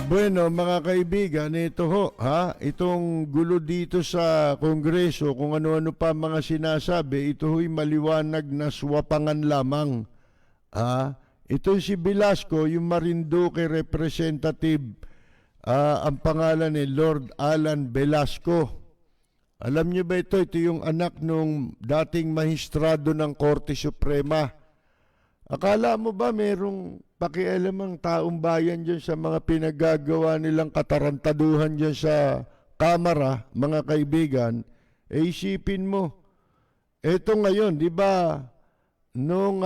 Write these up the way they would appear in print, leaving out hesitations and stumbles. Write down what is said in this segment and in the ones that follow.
Bueno, mga kaibigan, ito ho, itong gulo dito sa Kongreso, kung ano-ano pa mga sinasabi, ito ho'y maliwanag na swapangan lamang. Ito si Velasco, yung Marinduque representative, ang pangalan ni Lord Alan Velasco. Alam niyo ba ito? Ito yung anak nung dating mahistrado ng Korte Suprema. Akala mo ba merong pakialam ang taong bayan dyan sa mga pinagagawa nilang katarantaduhan dyan sa Kamara, mga kaibigan? Isipin mo, eto ngayon, di ba, nung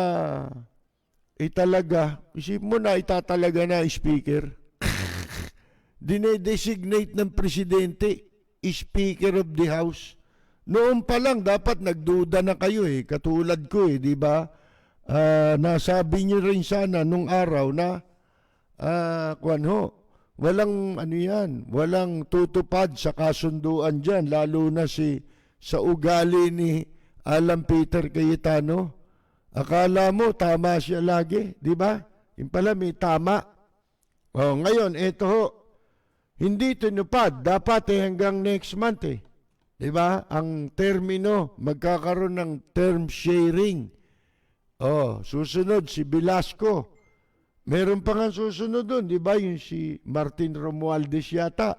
italaga, isipin mo na itatalaga na speaker. Dinedesignate ng presidente, Speaker of the House. Noon pa lang, dapat nagduda na kayo katulad ko di ba? Nasabi niyo rin sana nung araw na walang walang tutupad sa kasunduan dyan, lalo na sa ugali ni Alan Peter Cayetano. Akala mo tama siya lagi, di ba? Yung pala may tama. Ngayon, eto ho, hindi tinupad, dapat hanggang next month di ba? Ang termino, magkakaroon ng term sharing. Susunod si Velasco. Meron pa nga susunod doon, di ba? Yung si Martin Romualdez yata.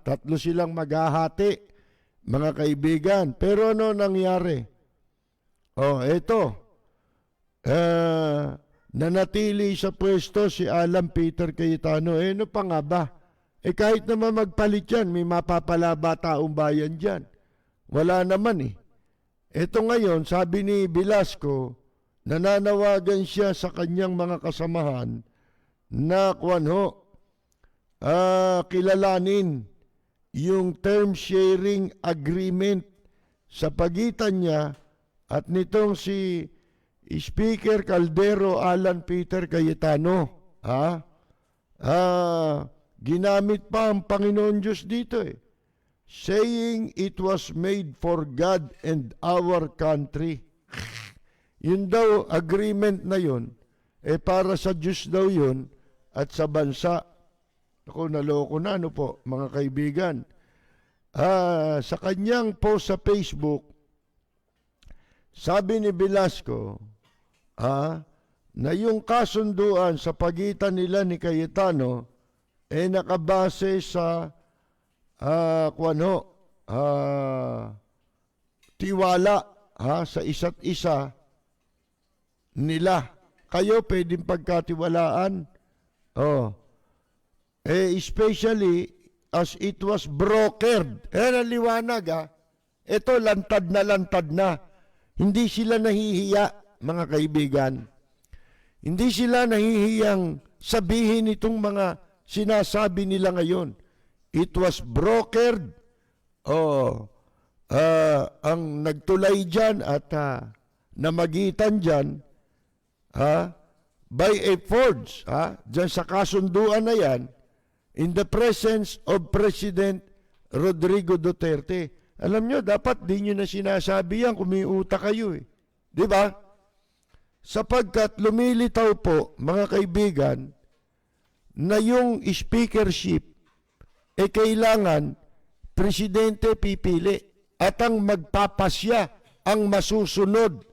Tatlo silang maghahati, mga kaibigan. Pero ano nangyari? Eto. Nanatili sa pwesto si Alan Peter Cayetano. Ano pa nga ba? Kahit naman magpalit yan, may mapapala ba taong bayan dyan? Wala naman Eto ngayon, sabi ni Velasco, nananawagan siya sa kanyang mga kasamahan na kilalanin yung term sharing agreement sa pagitan niya at nitong si Speaker Caldero Alan Peter Cayetano. Ginamit pa ang Panginoon Diyos dito saying it was made for God and our country. Yun daw, agreement na yun, para sa Diyos daw yun at sa bansa. Ako, naloko na, po, mga kaibigan. Sa kanyang post sa Facebook, sabi ni Velasco, na yung kasunduan sa pagitan nila ni Cayetano, nakabase sa tiwala sa isa't isa nila. Kayo pwedeng pagkatiwalaan. Especially as it was brokered. Ang liwanag Ito lantad na. Hindi sila nahihiya, mga kaibigan. Hindi sila nahihiyang sabihin itong mga sinasabi nila ngayon. It was brokered. Ang nagtulay dyan at namagitan dyan by a forge, dyan sa kasunduan na yan, in the presence of President Rodrigo Duterte. Alam nyo, dapat di nyo na sinasabi yan kung may utak kayo Di ba? Sapagkat lumilitaw po, mga kaibigan, na yung speakership kailangan presidente pipili at ang magpapasya ang masusunod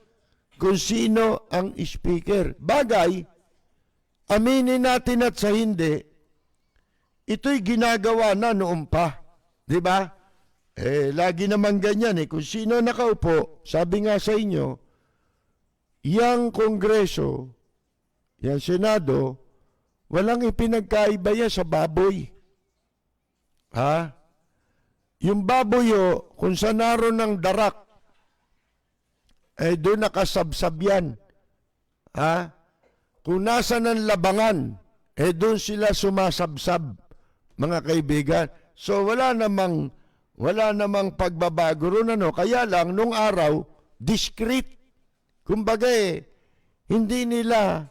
kung sino ang speaker. Bagay, aminin natin at sa hindi, ito'y ginagawa na noon pa. Di ba? Lagi naman ganyan kung sino nakaupo, sabi nga sa inyo, yang Kongreso, yang Senado, walang ipinagkaiba yan sa baboy. Yung baboy kung saan naroon ng darak, doon nakasabsab yan. Kung nasa ng labangan, doon sila sumasabsab, mga kaibigan. So wala namang pagbabago ron Kaya lang, nung araw, discreet. Kumbaga hindi nila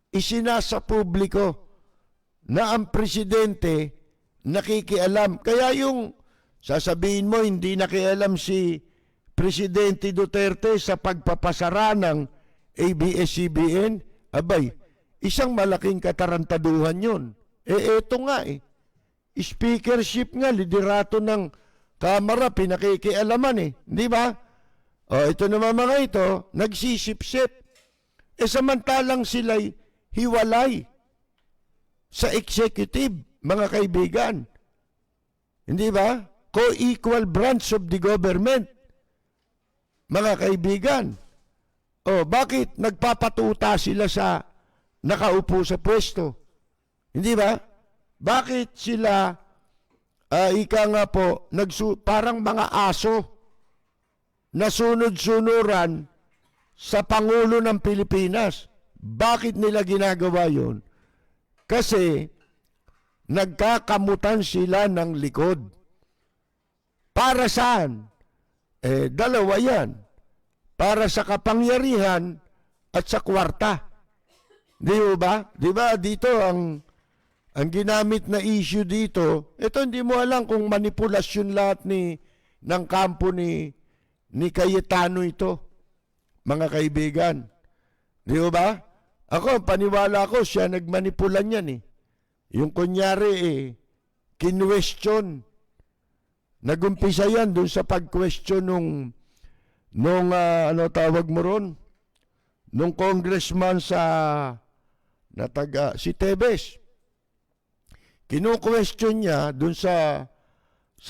isinasa publiko na ang presidente nakikialam. Kaya yung sasabihin mo hindi nakialam si Presidente Duterte sa pagpapasara ng ABS-CBN, abay, isang malaking katarantaduhan yun. Eto nga speakership nga, liderato ng Kamara, pinakikialaman di ba? Ito naman mga ito, nagsisip-sip. Samantalang sila'y hiwalay sa executive, mga kaibigan. Hindi ba? Co-equal branch of the government. Mga kaibigan. Bakit nagpapatuta sila sa nakaupo sa pwesto? Hindi ba? Bakit sila, ika nga po, parang mga aso na sunod-sunuran sa Pangulo ng Pilipinas? Bakit nila ginagawa yun? Kasi nagkakamutan sila ng likod. Para saan? Dalawa yan. Para sa kapangyarihan at sa kwarta. Di ba? Di ba dito ang ginamit na issue dito, ito hindi mo alam kung manipulasyon lahat ng kampo ni Cayetano ito, mga kaibigan. Di ba? Ako, paniwala ko, siya nagmanipula niyan Yung kunyari kinwestiyon. Nagumpisa yan dun sa pag-question nung ano tawag mo ron? Nung congressman si Tebes. Kinu-question niya dun sa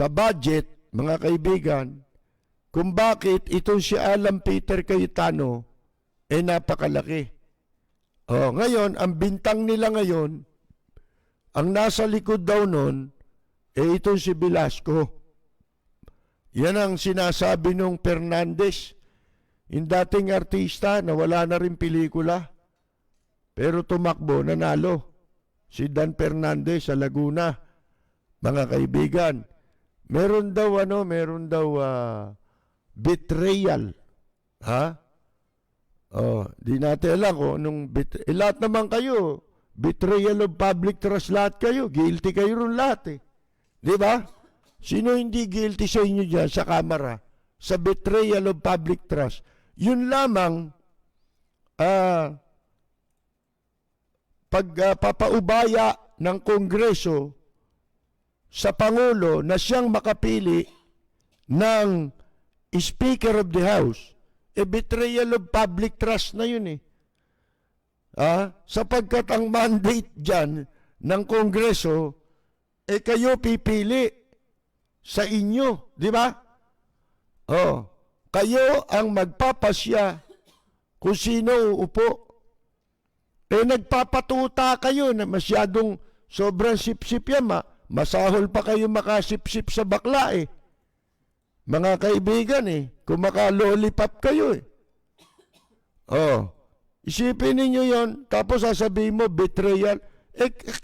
budget, mga kaibigan, kung bakit itong si Alan Peter Cayetano napakalaki. Ngayon, ang bintang nila ngayon, ang nasa likod daw nun, itong si Velasco. Yan ang sinasabi nung Fernandez, yung dating artista na wala na rin pelikula, pero tumakbo, nanalo. Si Dan Fernandez sa Laguna, mga kaibigan. Meron daw betrayal. Di natin alam kung anong lahat naman kayo, betrayal of public trust lahat kayo. Guilty kayo ron lahat Di ba? Sino hindi guilty sa inyo dyan sa Kamara? Sa betrayal of public trust. Yun lamang, pagpapaubaya ng Kongreso sa Pangulo na siyang makapili ng Speaker of the House, betrayal of public trust na yun sapagkat ang mandate dyan ng Kongreso, kayo pipili sa inyo, di ba? Kayo ang magpapasya kung sino uupo. Nagpapatuta kayo na masyadong sobrang sip-sip yan. Masahol pa kayo makasip-sip sa bakla Mga kaibigan kung maka-lollipop kayo Isipin ninyo yon, tapos sasabihin mo, betrayal.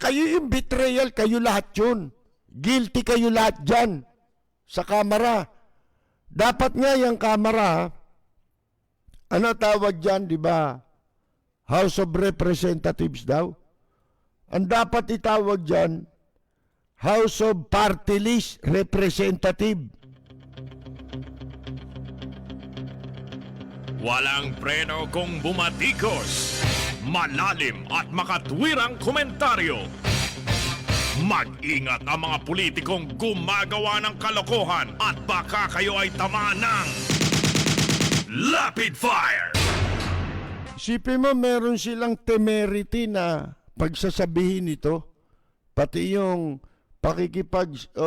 Kayo yung betrayal, kayo lahat yun. Guilty kayo lahat dyan sa Kamara. Dapat nga yung Kamara, ano tawag dyan, di ba? House of Representatives daw. Ang dapat itawag dyan, House of Party List Representative. Walang preno kung bumatikos. Malalim at makatwirang komentaryo. Mag-ingat ang mga politikong gumagawa ng kalokohan at baka kayo ay tamaan ng Rapid Fire! Isipin mo, meron silang temerity na pagsasabihin ito. Pati yung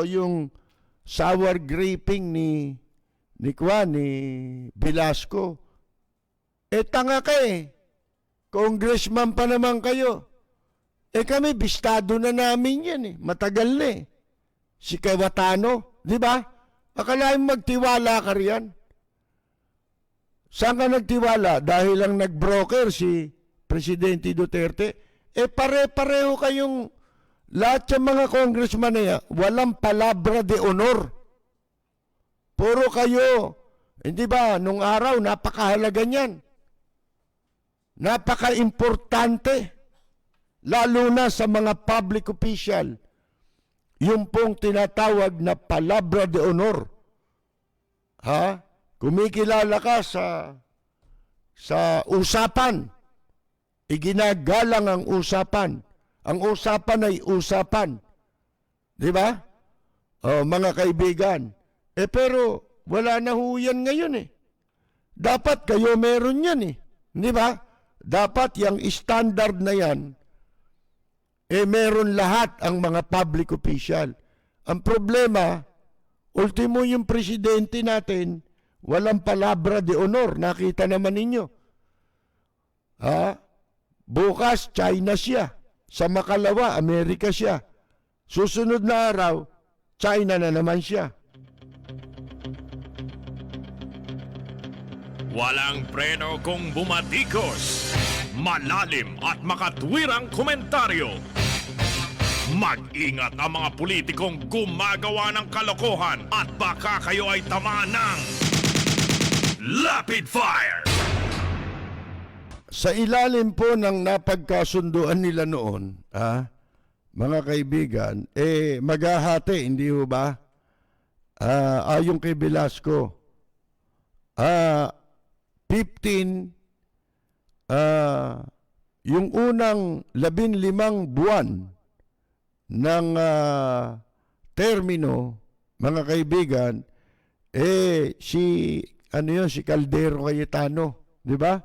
yung sour graping ni Velasco. Tanga ka Congressman pa naman kayo. Kami, bistado na namin yan Matagal na Si Cayetano, di ba? Akalain magtiwala ka riyan. Saan ka nagtiwala? Dahil lang nag-broker si Presidente Duterte. Pare-pareho kayong lahat sa mga congressman na yan, walang palabra de honor. Puro kayo. Hindi ba? Nung araw, napakahalaga niyan. Napaka-importante. Lalo na sa mga public official. Yung pong tinatawag na palabra de honor. Kumikilala ka sa usapan. Iginagalang ang usapan. Ang usapan ay usapan. Di ba? Mga kaibigan. Pero wala na ho yan ngayon eh. Dapat kayo meron yan eh. Di ba? Dapat yung standard na yan, meron lahat ang mga public official. Ang problema, ultimo yung presidente natin, walang palabra de honor. Nakita naman ninyo. Bukas, China siya. Sa makalawa, Amerika siya. Susunod na araw, China na naman siya. Walang preno kung bumatikos. Malalim at makatwirang komentaryo. Mag-ingat ang mga politikong gumagawa ng kalokohan at baka kayo ay tamaan ng Lapid Fire! Sa ilalim po ng napagkasunduan nila noon, mga kaibigan, maghahati, hindi ho ba? Ayon kay Velasco, 15, yung unang 15 buwan ng termino, mga kaibigan, si Caldero Cayetano, di ba?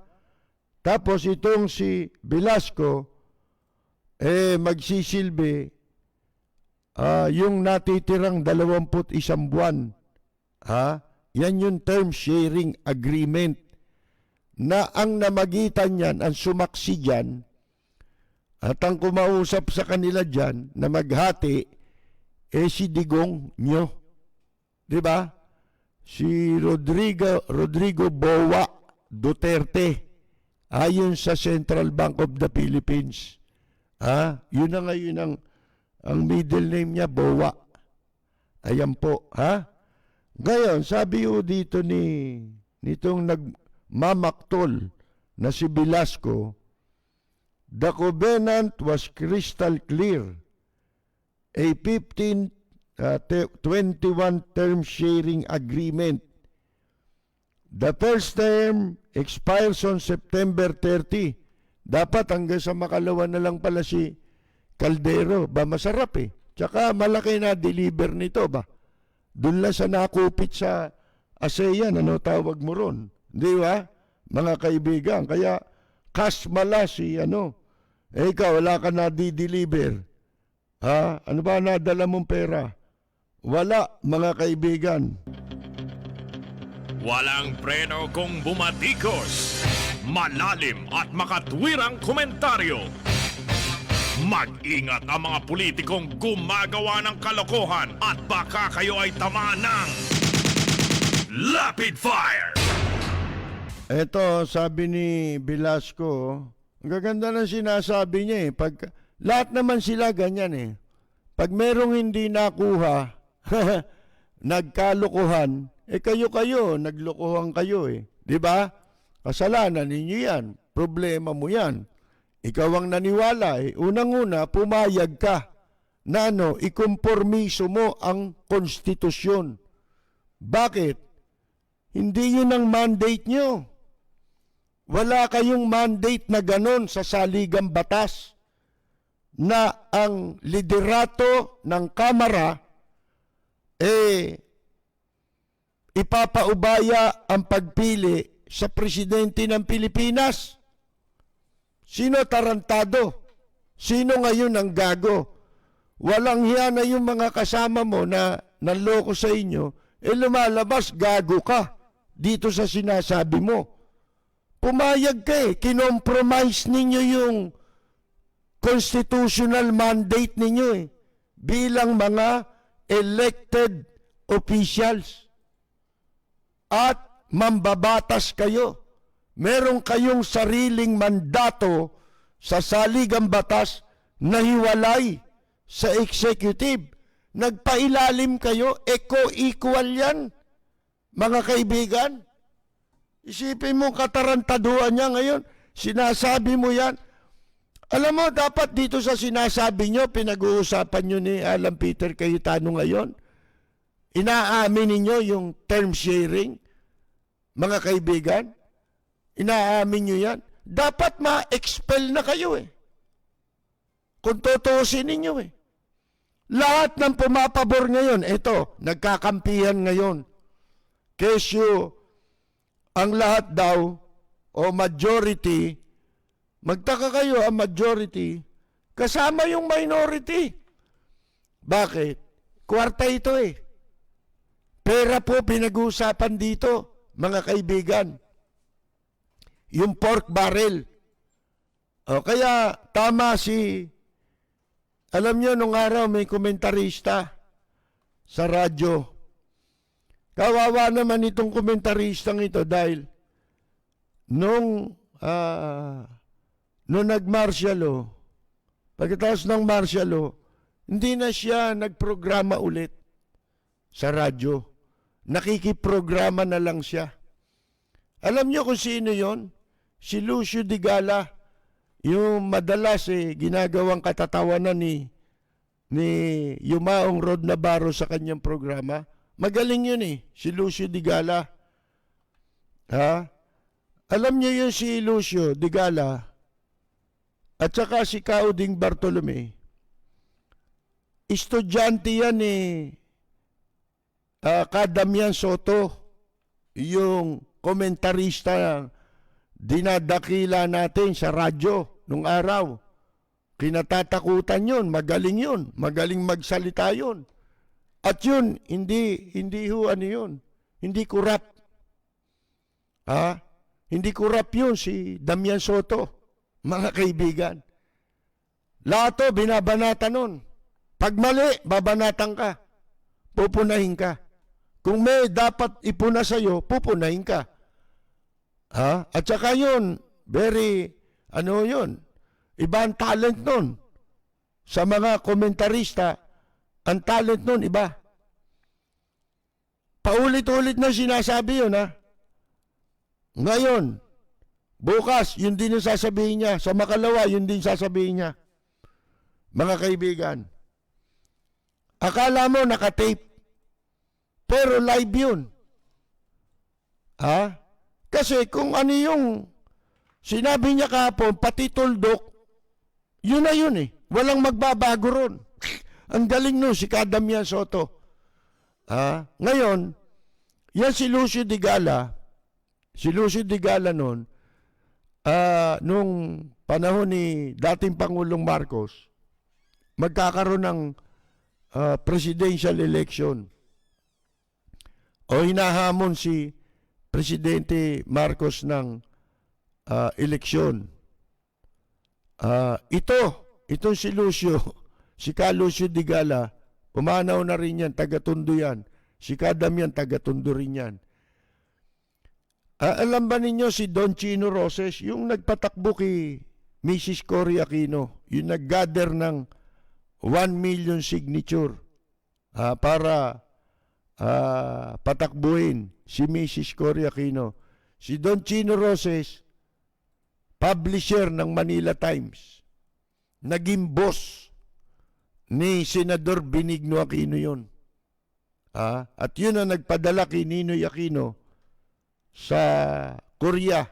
Tapos itong si Velasco, magsisilbi yung natitirang 21 buwan. Yan yung term sharing agreement na ang namagitan niyan, ang sumaksi dyan, at ang kumausap sa kanila dyan na maghati, si Digong nyo. Diba? Si Rodrigo Bowa Duterte, ayon sa Central Bank of the Philippines. Yun na ngayon ang middle name niya, Bowa. Ayan po, Ngayon, sabi ho dito nitong nagmamaktol na si Velasco, the covenant was crystal clear. A 21 term sharing agreement. The first term expires on September 30. Dapat hanggang sa makalawa na lang pala si Caldero. Masarap eh. Tsaka malaki na deliver nito ba? Doon lang sa nakupit sa ASEAN, tawag mo ron. Di ba? Mga kaibigan. Kaya kasmala si ikaw, wala ka na di-deliver. Ano ba nadala mong pera? Wala, mga kaibigan. Walang preno kung bumatikos. Malalim at makatwirang komentaryo. Mag-ingat ang mga politikong gumagawa ng kalokohan at baka kayo ay tamaan ng Lapid Fire! Eto, sabi ni Velasco, ang gaganda ng sinasabi niya eh. Lahat naman sila ganyan eh. Pag merong hindi nakuha, nagkalokohan, kayo, naglokohan kayo eh. Di ba? Kasalanan ninyo yan. Problema mo yan. Ikaw ang naniwala eh. Unang-una, pumayag ka na ikompormiso mo ang konstitusyon. Bakit? Hindi yun ang mandate nyo. Wala kayong mandate na ganon sa saligang batas na ang liderato ng Kamara ipapaubaya ang pagpili sa presidente ng Pilipinas. Sino tarantado? Sino ngayon ang gago? Walang hiya na yung mga kasama mo na nanloko sa inyo, lumalabas gago ka dito sa sinasabi mo. Pumayag ka kinompromise ninyo yung constitutional mandate ninyo bilang mga elected officials. At mambabatas kayo. Meron kayong sariling mandato sa saligang batas na hiwalay sa executive. Nagpailalim kayo, eco-equal yan, mga kaibigan. Isipin mo katarantaduan niya ngayon, sinasabi mo yan. Alam mo, dapat dito sa sinasabi nyo, pinag-uusapan nyo ni Alan Peter Cayetano ngayon, inaamin ninyo yung term sharing, mga kaibigan. Inaamin nyo yan. Dapat ma-expel na kayo Kung tutuusin ninyo eh. Lahat ng pumapabor ngayon, eto, nagkakampihan ngayon. Kesyo, ang lahat daw, o majority, magtaka kayo ang majority, kasama yung minority. Bakit? Kwarta ito eh. Pera po pinag-uusapan dito, mga kaibigan. Yung pork barrel. O kaya tama alam nyo, nung araw may komentarista sa radyo. Kawawa naman itong komentaristang ito dahil nung nag-martial law, pagkatapos ng martial law, hindi na siya nagprograma ulit sa radyo. Nakikiprograma na lang siya. Alam nyo kung sino yon? Si Lucio Digala. Yung madalas ginagawang katatawanan ni Yumaong Rod Navarro sa kanyang programa. Magaling yun si Lucio Digala. Ha? Alam niyo yun si Lucio Digala at saka si Cauding Bartolome. Estudyante yan Damian Soto, yung komentarista dinadakila natin sa radyo nung araw. Kinatatakutan yun, magaling magsalita yun. At yun, hindi yun, hindi kurap. Hindi kurap yun si Damian Soto, mga kaibigan. Lahat to, binabanatan nun. Pag mali, babanatan ka. Pupunahin ka. Kung may dapat ipuna sa'yo, pupunahin ka. At saka yun, yun, iba ang talent nun. Sa mga komentarista, ang talent nun, iba. Paulit-ulit na sinasabi yun, Ngayon, bukas, yun din yung sasabihin niya. Sa makalawa, yun din sasabihin niya. Mga kaibigan, akala mo nakatape, pero live yun. Kasi kung ano yung sinabi niya kahapon, pati tuldok, yun na yun Walang magbabago ron. Ang galing nun, si Damian Soto. Ngayon, yan si Lucio Digala. Si Lucio Digala nun, nung panahon ni dating Pangulong Marcos, magkakaroon ng presidential election. O hinahamon si Presidente Marcos ng eleksyon. Itong si Lucio, si Lucio Digala, pumanaw na rin yan, taga-Tondo yan. Si Damian, taga-Tondo rin yan. Alam ba ninyo si Don Chino Roses, yung nagpatakbo kay Mrs. Cory Aquino, yung nag-gather ng 1 million signature para patakbuhin si Mrs. Cory Aquino. Si Don Chino Roses, publisher ng Manila Times, naging boss ni Senador Benigno Aquino yun. At yun ang nagpadala kay Ninoy Aquino sa Korea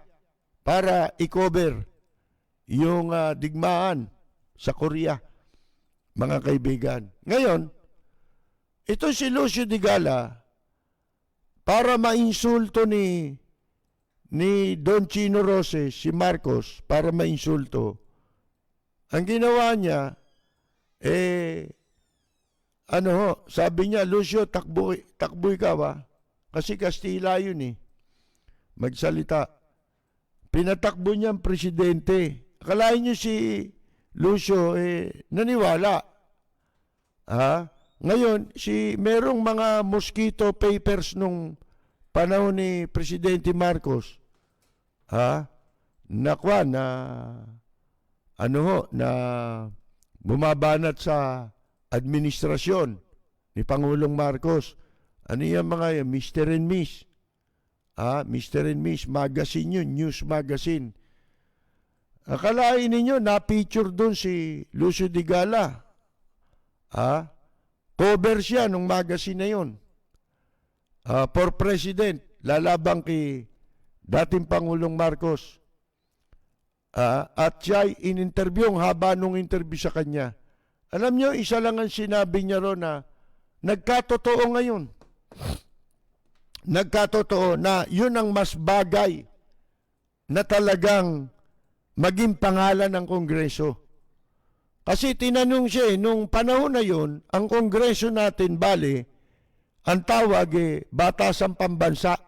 para i-cover yung digmaan sa Korea, mga kaibigan. Ngayon, ito si Lucio Digala, para mainsulto ni Don Chino Roses, si Marcos, para mainsulto, ang ginawa niya, sabi niya, Lucio, takboy ka ba? Kasi Kastila yun magsalita. Pinatakbo niya ang presidente. Akalain niyo si Lucio, naniwala. Ngayon, merong mga mosquito papers nung panahon ni Presidente Marcos. Na bumabanat sa administrasyon ni Pangulong Marcos. Ano yung mga Mr. and Miss? Mr. and Miss magazine yun, news magazine. Akalain ninyo, na-picture doon si Lucio Digala. Cover siya nung magazine na yun. For President, lalabang kay dating Pangulong Marcos. at siya in-interview, ang haba nung interview sa kanya. Alam nyo, isa lang ang sinabi niya ron na nagkatotoo ngayon. Nagkatotoo na yun ang mas bagay na talagang maging pangalan ng Kongreso. Kasi tinanong siya, nung panahon na yun, ang Kongreso natin, bali, ang tawag Batasang Pambansa.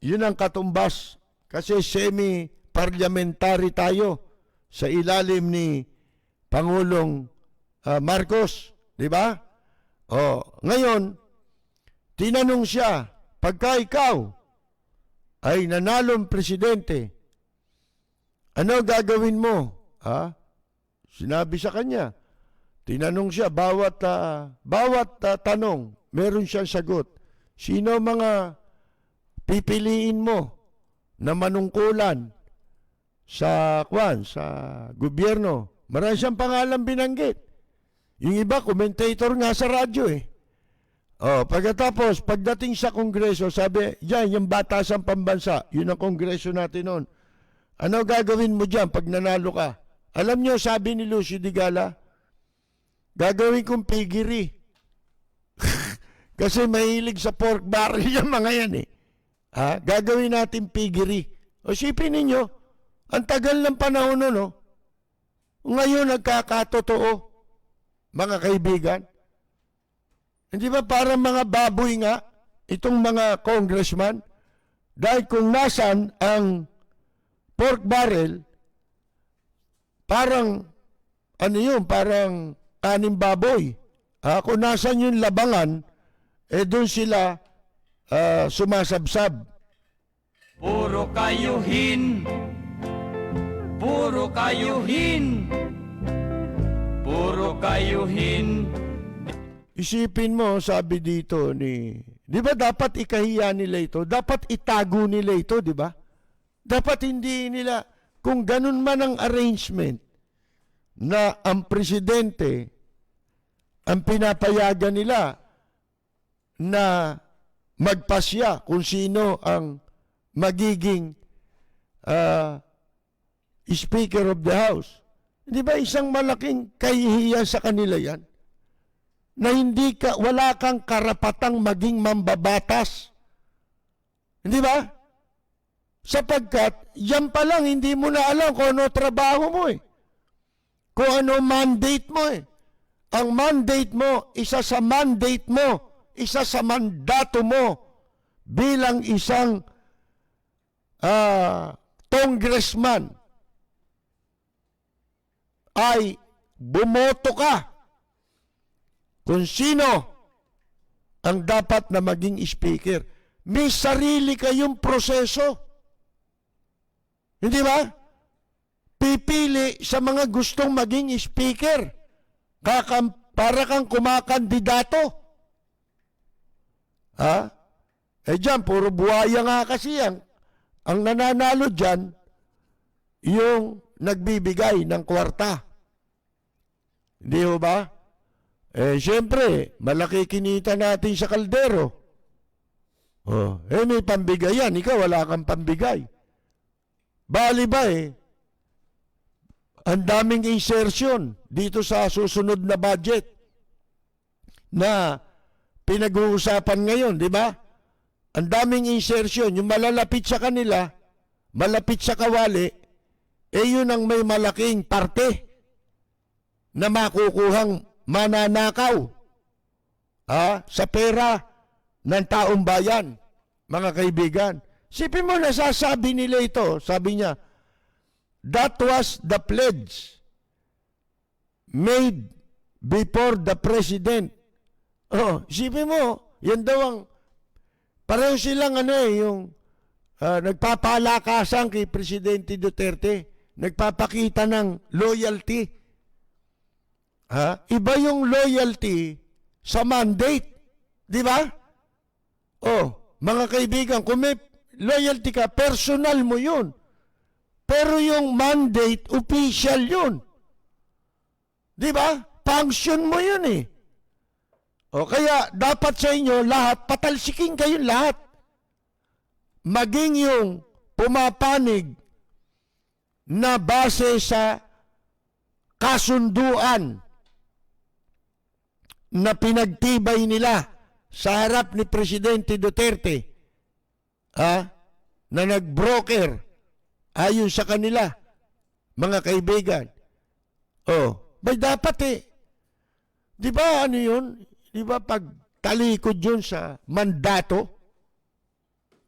Yun ang katumbas. Kasi semi-parliamentary tayo sa ilalim ni Pangulong Marcos. Di ba? Ngayon, tinanong siya, pagka ikaw ay nanalong presidente, ano gagawin mo? Sinabi sa kanya, tinanong siya, bawat tanong, meron siyang sagot. Sino mga pipiliin mo na manungkulan sa gobyerno? Marami siyang pangalan binanggit. Yung iba, commentator nga sa radyo pagkatapos, pagdating sa Kongreso, sabi, yan, yung Batasang Pambansa, yun ang Kongreso natin noon. Ano gagawin mo dyan pag nanalo ka? Alam nyo, sabi ni Lucio Digala, gagawin kong piggery. Kasi mahilig sa pork barrel yung mga yan gagawin natin piggery. O sipin ninyo, ang tagal ng panahon nun, ngayon nagkakatotoo, mga kaibigan. Hindi ba parang mga baboy nga, itong mga congressman? Dahil kung nasan ang pork barrel, parang, parang kaning baboy. Kung nasan yung labangan, doon sila sumasabsab. Puro kayuhin, puro kayuhin, puro kayuhin. Isipin mo, sabi dito di ba dapat ikahiya nila ito? Dapat itago nila ito, di ba? Dapat hindi nila, kung ganun man ang arrangement na ang presidente, ang pinapayagan nila na magpasya kung sino ang magiging Speaker of the House. Di ba isang malaking kahihiyan sa kanila yan? Na wala kang karapatang maging mambabatas. Hindi ba? Sapagkat, yan pa lang, hindi mo na alam kung ano trabaho mo Kung ano mandate mo Ang mandate mo, isa sa mandato mo bilang isang congressman ay bumoto ka kung sino ang dapat na maging speaker. May sarili kayong proseso. Hindi ba? Pipili sa mga gustong maging speaker. Para kang kumakandidato. Diyan, puro buhaya nga kasi yan. Ang nananalo dyan, yung nagbibigay ng kwarta. Hindi ho ba? Siyempre, malaki kinita natin sa kaldero. May pambigay yan. Ikaw, wala kang pambigay. Bali ba ang daming insertion dito sa susunod na budget na pinag-uusapan ngayon, di ba? Ang daming insertion, yung malalapit sa kanila, malapit sa kawali, yun ang may malaking parte na makukuhang mananakaw sa pera ng taong bayan, mga kaibigan. Sipin mo, nasasabi nila ito, sabi niya, that was the pledge made before the president. Sipin mo, yan daw ang, pareho silang yung nagpapalakasan kay Presidente Duterte, nagpapakita ng loyalty. Iba yung loyalty sa mandate. Di ba? Mga kaibigan, kung may loyalty ka, personal mo yun. Pero yung mandate, official yun. Di ba? Function mo yun kaya dapat sa inyo lahat, patalsikin kayo lahat. Maging yung pumapanig na base sa kasunduan na pinagtibay nila sa harap ni Presidente Duterte, na nag-broker ayon sa kanila, mga kaibigan. Bay dapat di ba ano yun? Di ba pag talikod yun sa mandato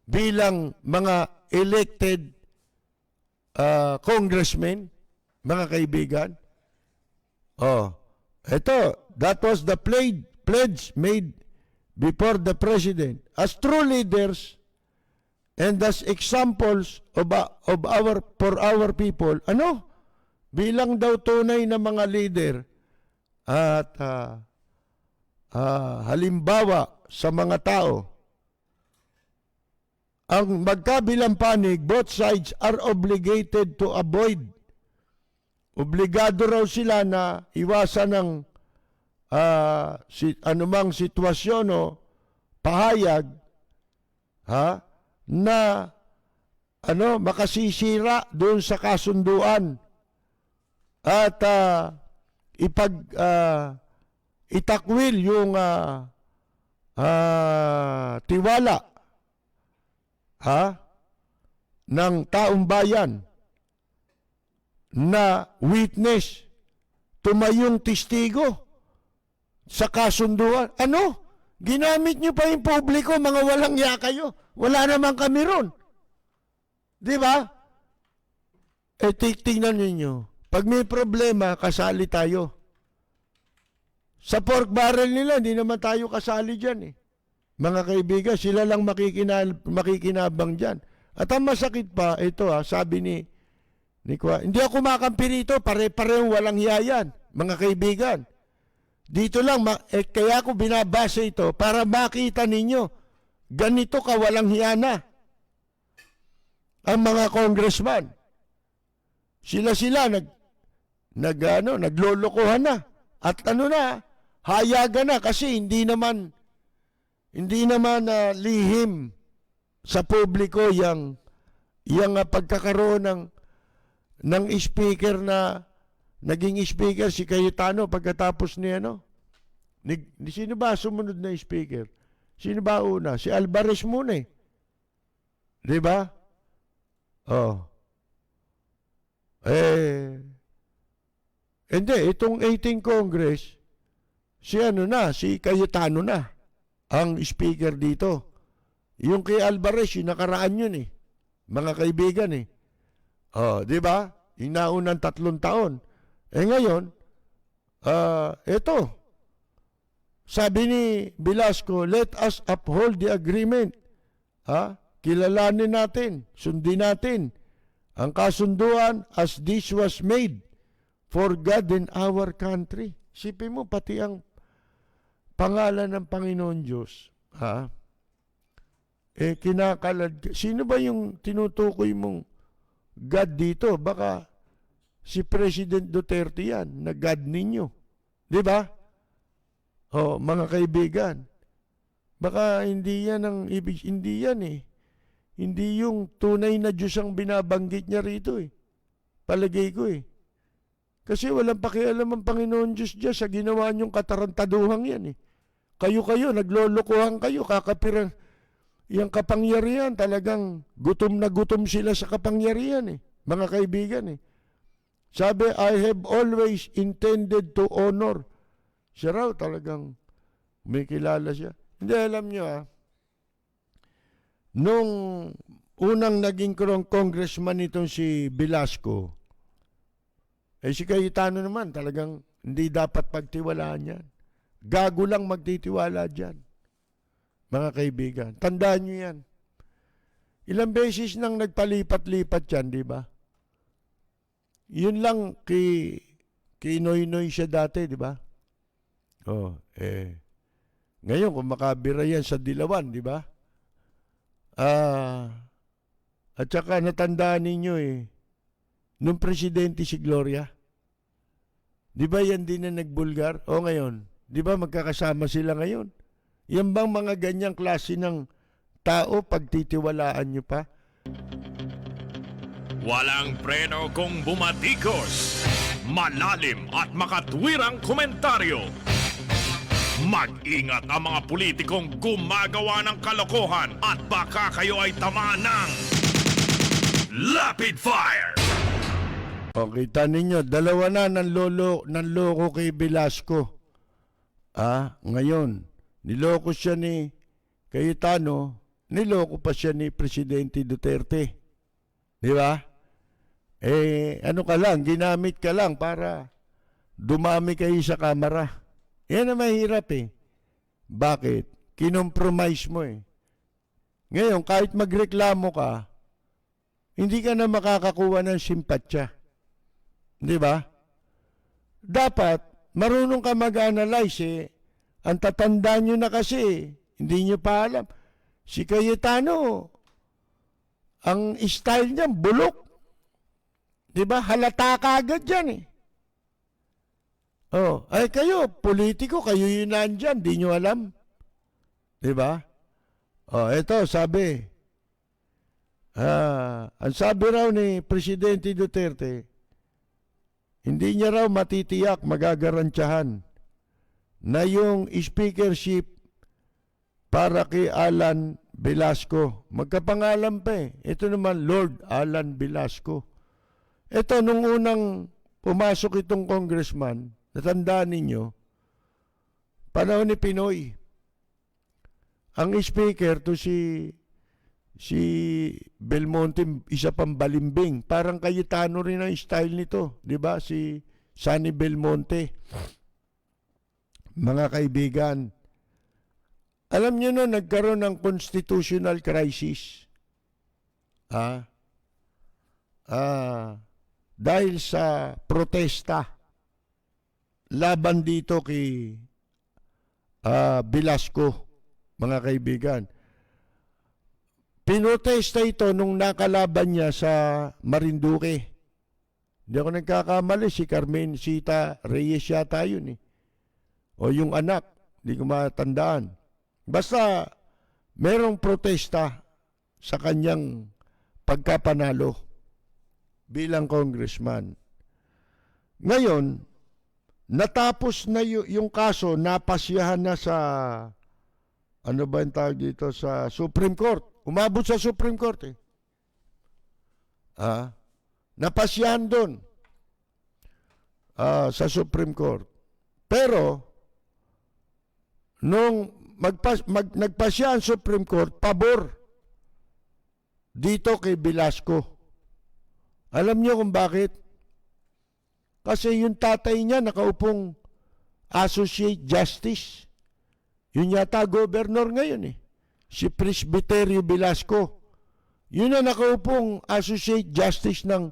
bilang mga elected congressmen, mga kaibigan? That was the pledge made before the president. As true leaders and as examples for our people, bilang daw tunay na mga leader at halimbawa sa mga tao, ang magkabilang panig, both sides are obligated to avoid. Obligado raw sila na iwasan ng anumang sitwasyon o pahayag na makasisira doon sa kasunduan at itakwil yung tiwala ng taong bayan na witness, tumayong testigo sa kasunduan. Ginamit nyo pa yung publiko, mga walang ya kayo. Wala naman kami ron. Di ba? Tingnan ninyo. Pag may problema, kasali tayo. Sa pork barrel nila, hindi naman tayo kasali dyan Mga kaibigan, sila lang makikinabang dyan. At ang masakit pa, ito sabi ni Kwa, hindi ako makampi rito, pare-parehong walang hiyayan, mga kaibigan. Dito lang, kaya ako binabasa ito para makita ninyo, ganito ka walang hiyana ang mga congressman. Sila naglolokohan na. At hayagan na kasi hindi naman lihim sa publiko yung pagkakaroon ng speaker na naging speaker si Cayetano pagkatapos ni sino ba sumunod na speaker? Sino ba una? Si Alvarez muna Di ba? Hindi, itong 18 Congress, si Cayetano na ang speaker dito. Yung kay Alvarez, yung nakaraan yun mga kaibigan di ba? Yung naunang 3 taon. Ngayon, ito, sabi ni Velasco, let us uphold the agreement. Kilalanin natin, sundin natin ang kasunduan as this was made for God and our country. Sipin mo, pati ang pangalan ng Panginoon Diyos, kinakalad. Sino ba yung tinutukoy mong God dito? Baka si President Duterte yan, na God ninyo. Di ba? Mga kaibigan, baka hindi yan ang ibig, hindi yan Hindi yung tunay na Diyos ang binabanggit niya rito Palagay ko Kasi walang pakialam ang Panginoon Diyos dyan sa ginawa niyong katarantaduhang yan Kayo, naglolokohan kayo, kakapirang yung kapangyarihan, talagang gutom na gutom sila sa kapangyarihan mga kaibigan Sabi, I have always intended to honor. Siya raw talagang may kilala siya. Hindi, alam niyo nung unang naging congressman itong si Velasco, si Cayetano naman talagang hindi dapat pagtiwalaan yan. Gago lang magtitiwala dyan. Mga kaibigan, tandaan nyo yan. Ilang beses nang nagpalipat-lipat yan, di ba? Yun lang kay Noynoy siya dati, di ba? Ngayon, kung makabira yan sa Dilawan, di ba? At saka natandaan ninyo nung presidente si Gloria, di ba yan din na nagbulgar? Ngayon, di ba magkakasama sila ngayon? Yan bang mga ganyang klase ng tao pagtitiwalaan nyo pa? Walang preno kung bumatikos. Malalim at makatwirang komentaryo. Mag-ingat ang mga politikong gumagawa ng kalokohan at baka kayo ay tamaan ng Lapid Fire! O, kita ninyo, dalawa na nanloko kay Velasco. Ngayon, niloko siya ni Cayetano, niloko pa siya ni Presidente Duterte. Di ba? Ano ka lang, ginamit ka lang para dumami kayo sa kamera. Yan ang mahirap eh. Bakit? Kinompromise mo eh. Ngayon, kahit magreklamo ka, hindi ka na makakakuha ng simpatsya. Di ba? Dapat, marunong ka mag-analyze eh. Ang tatanda nyo na kasi, hindi nyo pa alam. Si Cayetano, ang style niya, bulok. Di ba? Halata ka agad yan eh. Ay kayo, politiko, kayo yun nandyan, di nyo alam. Di ba? Ito, sabi. Ang sabi raw ni Presidente Duterte, hindi niya raw matitiyak, magagarantyahan na yung speakership para kay Alan Velasco. Magkapangalan pa eh. Ito naman, Lord Alan Velasco. Ito, nung unang pumasok itong congressman, natandaan ninyo, panahon ni Pinoy, ang speaker to si Belmonte, isa pang balimbing. Parang Cayetano rin ang style nito, di ba? Si Sonny Belmonte. Mga kaibigan, alam niyo na nagkaroon ng constitutional crisis. Dahil sa protesta laban dito kay Velasco, mga kaibigan. Pinotesta ito nung nakalaban niya sa Marinduque. Hindi ako nagkakamali, si Carmen Sita Reyes yata yun eh. O yung anak, hindi ko matandaan. Basta merong protesta sa kanyang pagkapanalo bilang congressman. Ngayon, natapos na yung kaso, napasyahan na sa, ano ba yung tawag dito, sa Supreme Court. Umabot sa Supreme Court eh. Napasyahan doon sa Supreme Court. Pero, nung nagpasya ang Supreme Court, pabor dito kay Velasco. Alam niyo kung bakit? Kasi yung tatay niya nakaupong Associate Justice. Yun yata governor ngayon eh. Si Presbyterio Velasco. Yun na nakaupong Associate Justice ng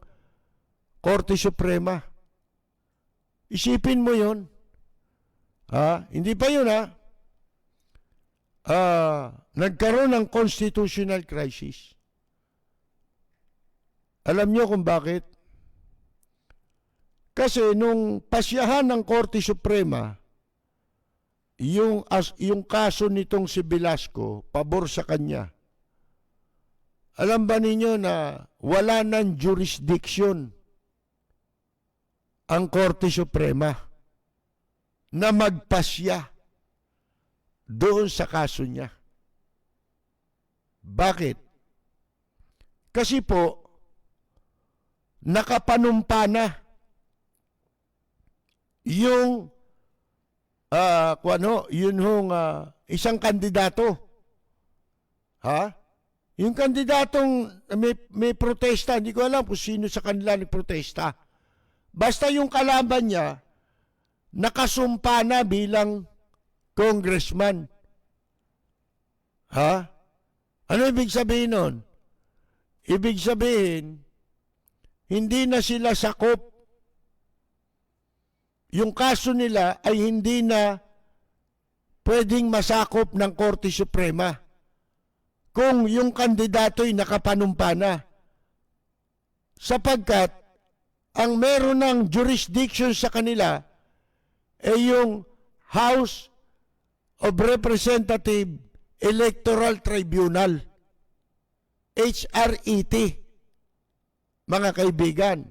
Korte Suprema. Isipin mo yun. Hindi pa yun nagkaroon ng constitutional crisis. Alam nyo kung bakit? Kasi nung pasyahan ng Korte Suprema, yung kaso nitong si Velasco, pabor sa kanya. Alam ba ninyo na wala ng jurisdiction ang Korte Suprema na magpasya doon sa kaso niya? Bakit? Kasi po, nakapanumpa na yung isang kandidato. Yung kandidatong may protesta, hindi ko alam kung sino sa kanila ni protesta. Basta yung kalaban niya, nakasumpa na bilang congressman. Ano ibig sabihin nun? Ibig sabihin, hindi na sila sakop. Yung kaso nila ay hindi na pwedeng masakop ng Korte Suprema kung yung kandidato ay nakapanumpa na. Sapagkat ang meron ng jurisdiction sa kanila ay yung House of Representative Electoral Tribunal, HRET. mga kaibigan.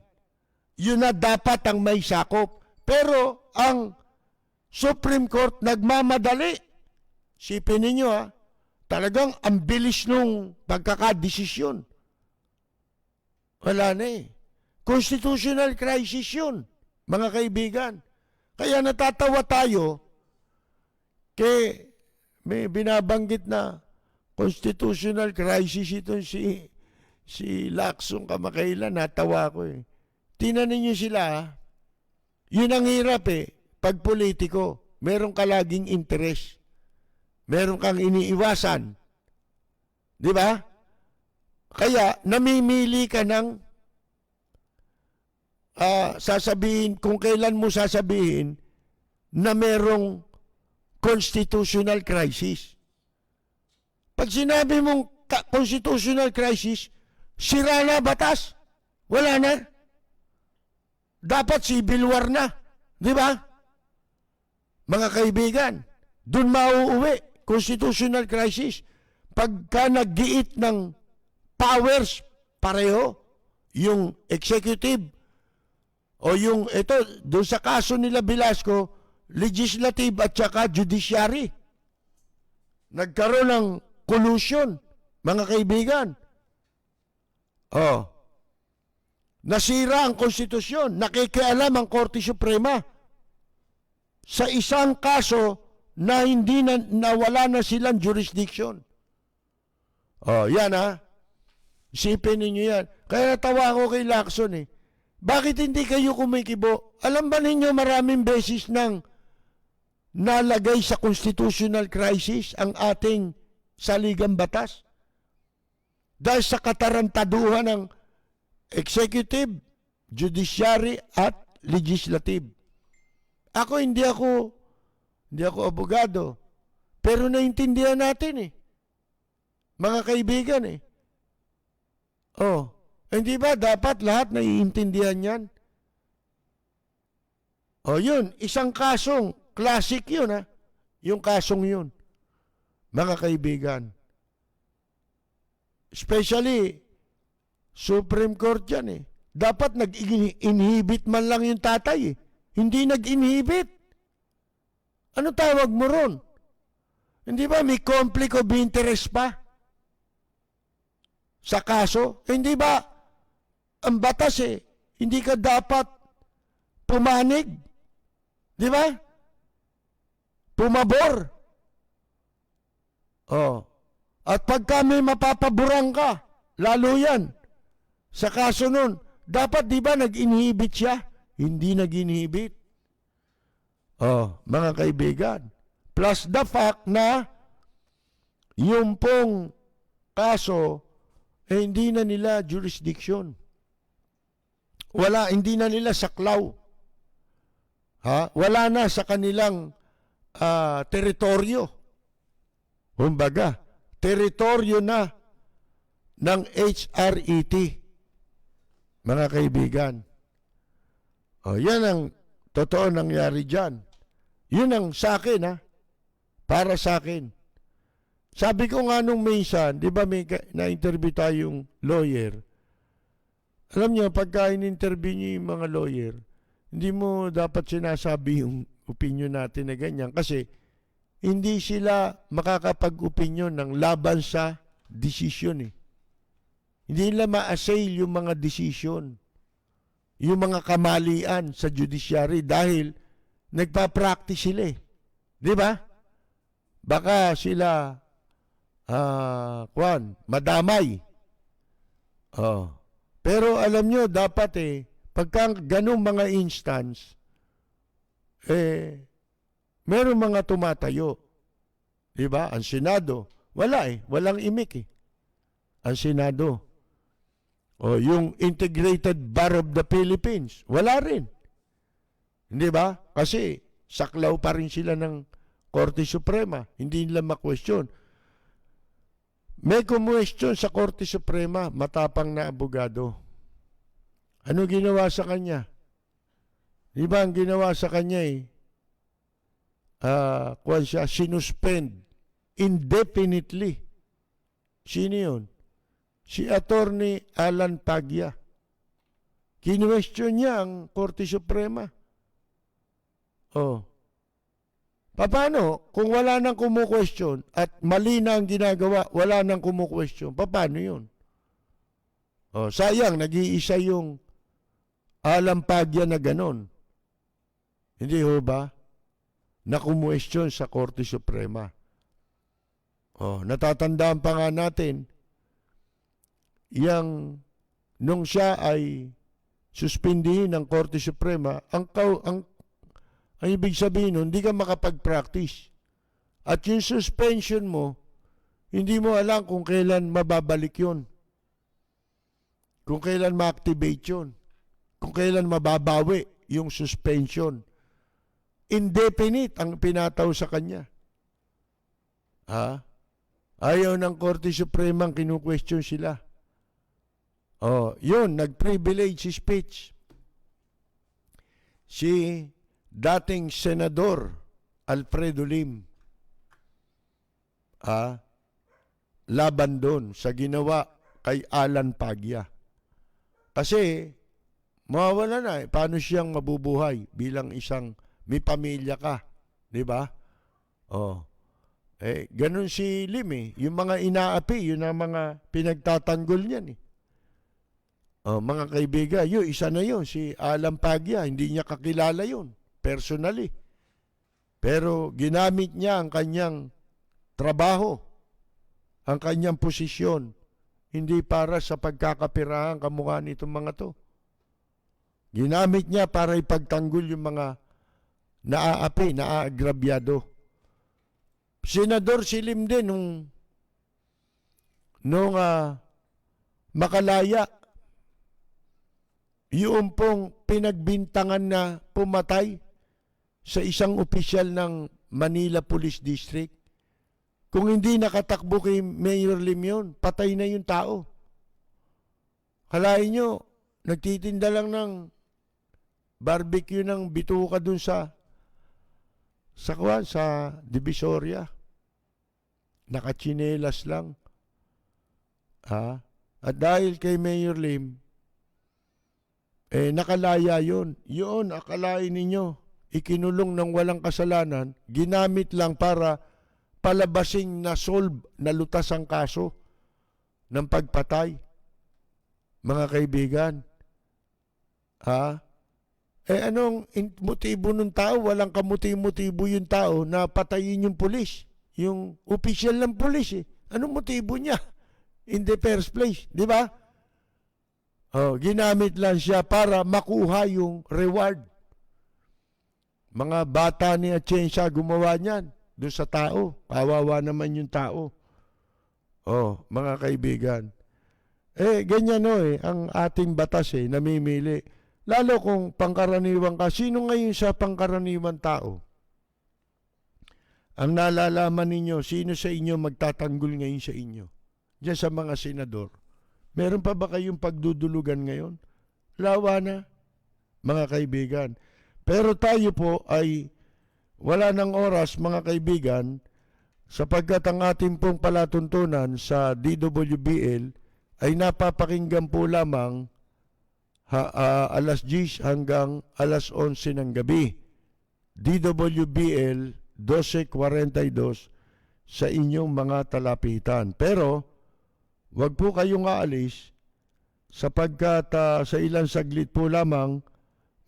Yun na dapat ang may sakop. Pero ang Supreme Court nagmamadali. Sipin ninyo talagang ang bilis nung pagkakadesisyon. Wala na eh. Constitutional crisis yun, mga kaibigan. Kaya natatawa tayo may binabanggit na constitutional crisis ito si Lacson kamakailan, natawa ko eh. Tingnan niyo sila, yun ang hirap eh. Pag politiko, meron ka laging interest. Meron kang iniiwasan. Di ba? Kaya, namimili ka ng sasabihin, kung kailan mo sasabihin na merong constitutional crisis. Pag sinabi mong constitutional crisis, sira na batas. Wala na. Dapat civil war na. Di ba? Mga kaibigan, dun mauuwi, constitutional crisis. Pagka naggiit ng powers, pareho, yung executive, o yung, ito, doon sa kaso nila Velasco, legislative at saka judiciary. Nagkaroon ng collusion, mga kaibigan. Nasira ang konstitusyon, nakikialam ang Korte Suprema sa isang kaso na hindi nawala na silang jurisdiction. Yan Isipin ninyo yan. Kaya natawa ako kay Lacson eh. Bakit hindi kayo kumikibo? Alam ba ninyo maraming beses nang nalagay sa constitutional crisis ang ating saligang batas? Dahil sa katarantaduhan ng executive, judiciary at legislative. Hindi ako abogado. Pero naintindihan natin eh. Mga kaibigan eh. Hindi ba dapat lahat naiintindihan yan? Yun. Isang kasong classic yun Yung kasong yun. Mga kaibigan. Especially, Supreme Court yan eh. Dapat nag-inhibit man lang yung tatay eh. Hindi nag-inhibit. Ano tawag mo ron? Hindi ba may conflict of interest pa? Sa kaso? Hindi ba ang batas eh, hindi ka dapat pumanig? Di ba? Pumabor. At pagka may mapapaborang ka, lalo yan, sa kaso nun, dapat di ba nag-inhibit siya? Hindi nag-inhibit. Mga kaibigan. Plus the fact na yung pong kaso, hindi na nila jurisdiction. Hindi na nila saklaw. Wala na sa kanilang teritoryo. Kumbaga, teritoryo na ng HRET. Mga kaibigan. Yan ang totoo nangyari dyan. Yun ang sa akin, para sa akin. Sabi ko nga nung minsan, di ba may na-interview tayong lawyer. Alam niyo, pagka in-interview niyo yung mga lawyer, hindi mo dapat sinasabi yung opinion natin na ganyan kasi hindi sila makakapag-opinion ng laban sa desisyon eh. Hindi nila ma-assail yung mga desisyon, yung mga kamalian sa judiciary dahil nagpa-practice sila eh. Di ba? Baka sila madamay. Pero alam nyo, dapat pagka ganung mga instance, meron mga tumatayo. Diba? Ang Senado, walang imik Ang Senado. Yung Integrated Bar of the Philippines, wala rin. Hindi ba? Kasi saklaw pa rin sila ng Korte Suprema. Hindi nila ma-question. May kumwestiyon sa Korte Suprema, matapang na abogado. Ano ginawa sa kanya? Di ba ang ginawa sa kanya siya, sinuspend indefinitely. Sino yun? Si Attorney Alan Paglia. Kinwestiyon niya ang Korte Suprema. Oh. Paano? Kung wala nang kumu-question at mali na ang ginagawa, wala nang kumu-question, paano yun? Oh, sayang, nag-iisa yung alampagya na ganon. Hindi ho ba? Na kumu-question sa Korte Suprema. Oh, natatandaan pa nga natin, nung siya ay suspindihin ng Korte Suprema, ang ibig sabihin nun, hindi ka makapag-practice. At yung suspension mo, hindi mo alam kung kailan mababalik yun. Kung kailan ma-activate yun. Kung kailan mababawi yung suspension. Indefinite ang pinataw sa kanya. Ha? Ayaw ng Korte Suprema ang kinu-question sila. Oh, yun, nag-privilege speech. Si dating Senador Alfredo Lim. Laban doon sa ginawa kay Alan Pagya. Kasi, mawawala na eh. Paano siyang mabubuhay bilang isang may pamilya ka? Di ba? Oh. Ganun si Lim eh. Yung mga inaapi, yun ang mga pinagtatanggol niyan eh. Oh, mga kaibigan, isa na yun, si Alan Pagya, hindi niya kakilala yun, personally. Pero ginamit niya ang kanyang trabaho, ang kanyang posisyon, hindi para sa pagkakapirahan kamukha nitong mga to. Ginamit niya para ipagtanggol yung mga naaapi, naaagrabyado. Senador Silim din nung makalaya, yung pong pinagbintangan na pumatay sa isang opisyal ng Manila Police District. Kung hindi nakatakbo kay Mayor Lim yun, patay na yung tao. Kalahin nyo, nagtitinda lang ng barbecue ng bituka dun sa Divisoria. Nakachinelas lang. At dahil kay Mayor Lim, nakalaya yun. Yun, akalain ninyo, ikinulong ng walang kasalanan, ginamit lang para palabasing nalutas ang kaso ng pagpatay. Mga kaibigan, anong motibo ng tao? Walang kamotibo yung tao na patayin yung pulis. Yung opisyal ng pulis eh. Anong motibo niya? In the first place, di ba? Ginamit lang siya para makuha yung reward. Mga bata ni Atienza gumawa niyan doon sa tao. Kawawa naman yung tao. Mga kaibigan. Ganyan ang ating batas namimili. Lalo kung pangkaraniwan ka. Sino ngayon sa pangkaraniwan tao? Ang nalalaman ninyo, sino sa inyo magtatanggol ngayon sa inyo? Diyan sa mga senador. Meron pa ba kayong pagdudulugan ngayon? Lawa na, mga kaibigan. Pero tayo po ay wala ng oras, mga kaibigan, sapagkat ang ating pong palatuntunan sa DWBL ay napapakinggan po lamang alas 10 hanggang alas 11 ng gabi. DWBL 12:42 sa inyong mga talapitan. Pero, wag po kayong aalis sapagkat sa ilang saglit po lamang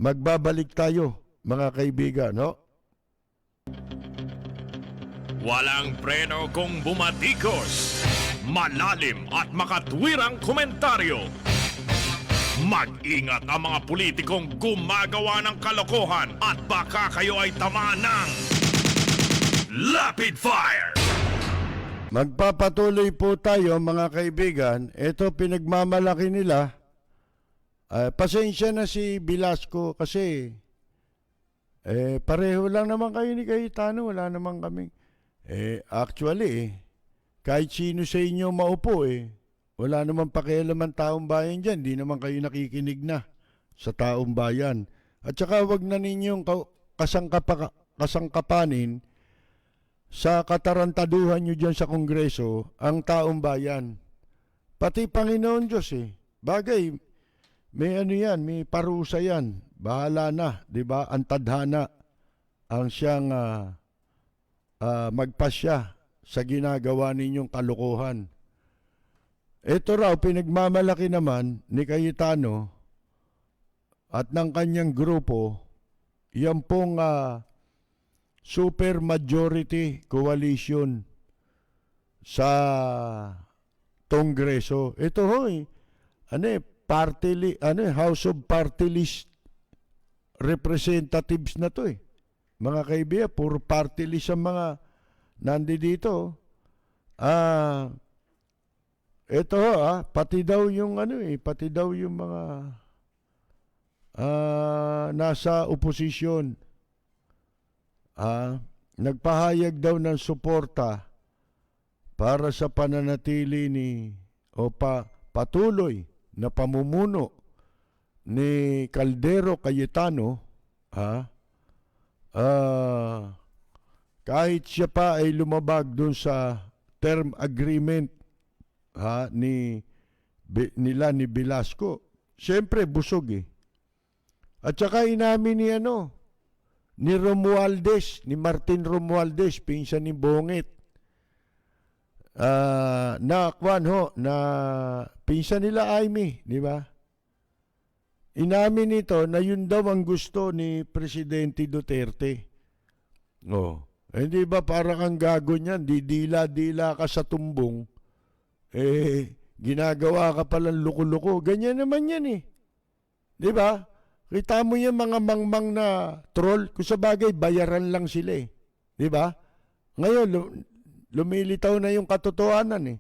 magbabalik tayo, mga kaibigan, no? Walang preno kung bumatikos. Malalim at makatwirang komentaryo. Mag-ingat ang mga politikong gumagawa ng kalokohan at baka kayo ay tamaan ng Lapid Fire! Magpapatuloy po tayo, mga kaibigan. Ito pinagmamalaki nila. Pasensya na si Velasco kasi pareho lang naman kayo ni Cayetano. Wala naman kami. Actually, kahit sino sa inyo maupo wala naman pakialam ang taong bayan dyan. Di naman kayo nakikinig na sa taong bayan. At saka wag na ninyong kasangkapanin sa katarantaduhan nyo dyan sa Kongreso ang taong bayan. Pati Panginoon Diyos Bagay, may ano yan, may parusa yan. Bahala na, di ba? Ang tadhana ang siyang magpasya sa ginagawa ninyong kalokohan. Ito raw, pinagmamalaki naman ni Cayetano at ng kanyang grupo, yan pong super majority coalition sa Kongreso. Ito hoy, House of Party List representatives na to eh. Mga kaibigan, puro party list ang mga nandito. Ito pati daw yung pati daw yung mga nasa oposisyon. Nagpahayag daw ng suporta para sa pananatili patuloy na pamumuno ni Caldero Cayetano, kahit siya pa ay lumabag doon sa term agreement nila ni Velasco. Siyempre busog eh. At saka inamin ni Romualdez, ni Martin Romualdez, pinsan ni Bongit, na pinsan nila Aimee, di ba? Inamin nito na yun daw ang gusto ni Presidente Duterte. Hindi ba parang ang gago niyan, didila-dila ka sa tumbong, ginagawa ka palang luko-luko. Ganyan naman yan eh. Di ba? Kita mo yung mga mangmang na troll, kung sa bagay, bayaran lang sila eh. Di ba? Ngayon, lumilitaw na yung katotohanan eh.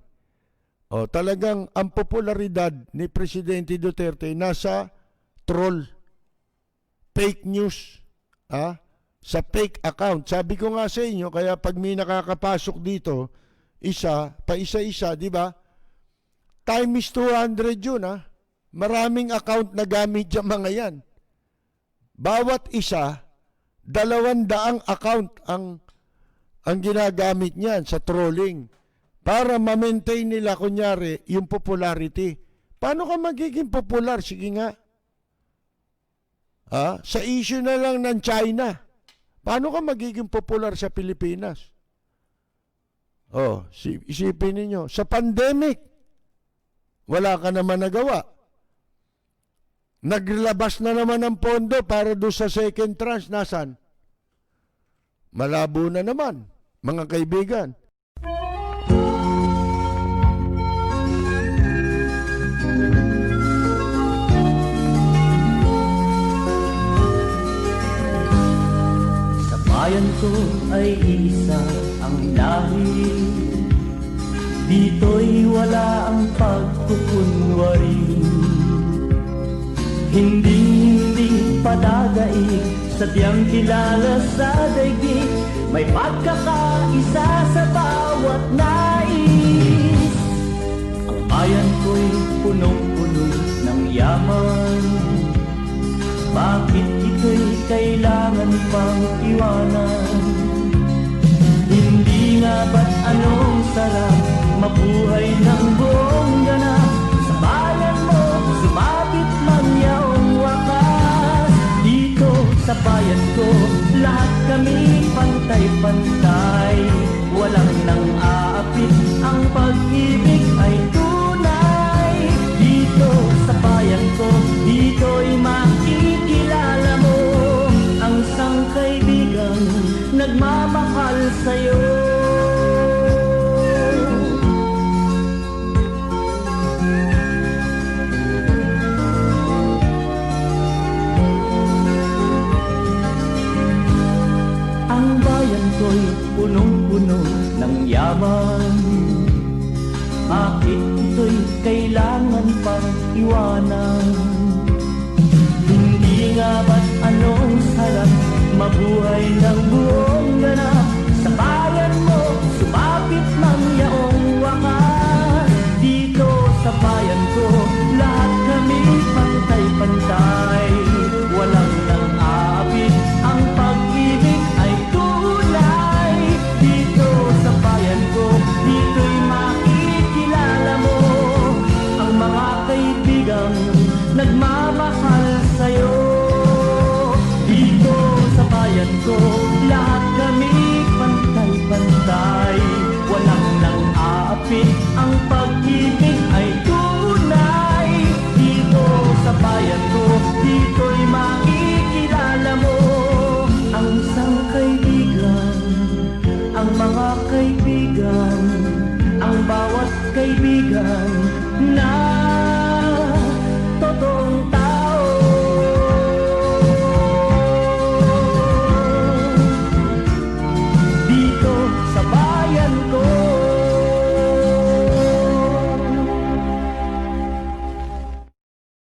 Talagang ang popularidad ni Presidente Duterte nasa troll, fake news, sa fake account. Sabi ko nga sa inyo, kaya pag may nakakapasok dito, isa-isa, di ba? Time is 200 yun, Maraming account na gamit yung mga yan. Bawat isa, 200 account ang ginagamit niyan sa trolling para ma-maintain nila, kunyari, yung popularity. Paano ka magiging popular? Sige nga. Sa issue na lang ng China, paano ka magiging popular sa Pilipinas? Isipin ninyo, sa pandemic, wala ka naman nagawa. Naglabas na naman ng pondo para doon sa second tranche. Nasaan? Malabo na naman, mga kaibigan. Sa bayan ko ay isa ang lahi, dito'y wala ang pagkukunwari. Hindi padadaig, sadyang kilala sa daigdig, may pagkakaisa sa bawat nais. Ang bayan ko'y punong-puno ng yaman, bakit ito'y kailangan pang iwanan? Hindi nga ba't anong sarap mabuhay ng buong ganap? Sa bayan mo, sumabit man yaong wakas. Dito sa bayan ko, lahat kami pantay-pantay. Walang nang aapit, ang pag-ibig ay tunay. Dito sa bayan ko, dito'y makikilala mo ang isang kaibigang nagmamahal sa'yo. Ko'y punong-puno ng yaman, bakit ito'y kailangan pang iwanan? Hindi nga ba't anong sarap mabuhay ng buong ganap? Sa bayan mo, sumapit mang yaong wakas. Dito sa bayan ko, lahat kami pantay-pantay. Walang nang aapit, ang pag-ibig ay tunay. Dito sa bayan ko, dito'y makikilala mo ang mga kaibigang nagmamahal kaibigan na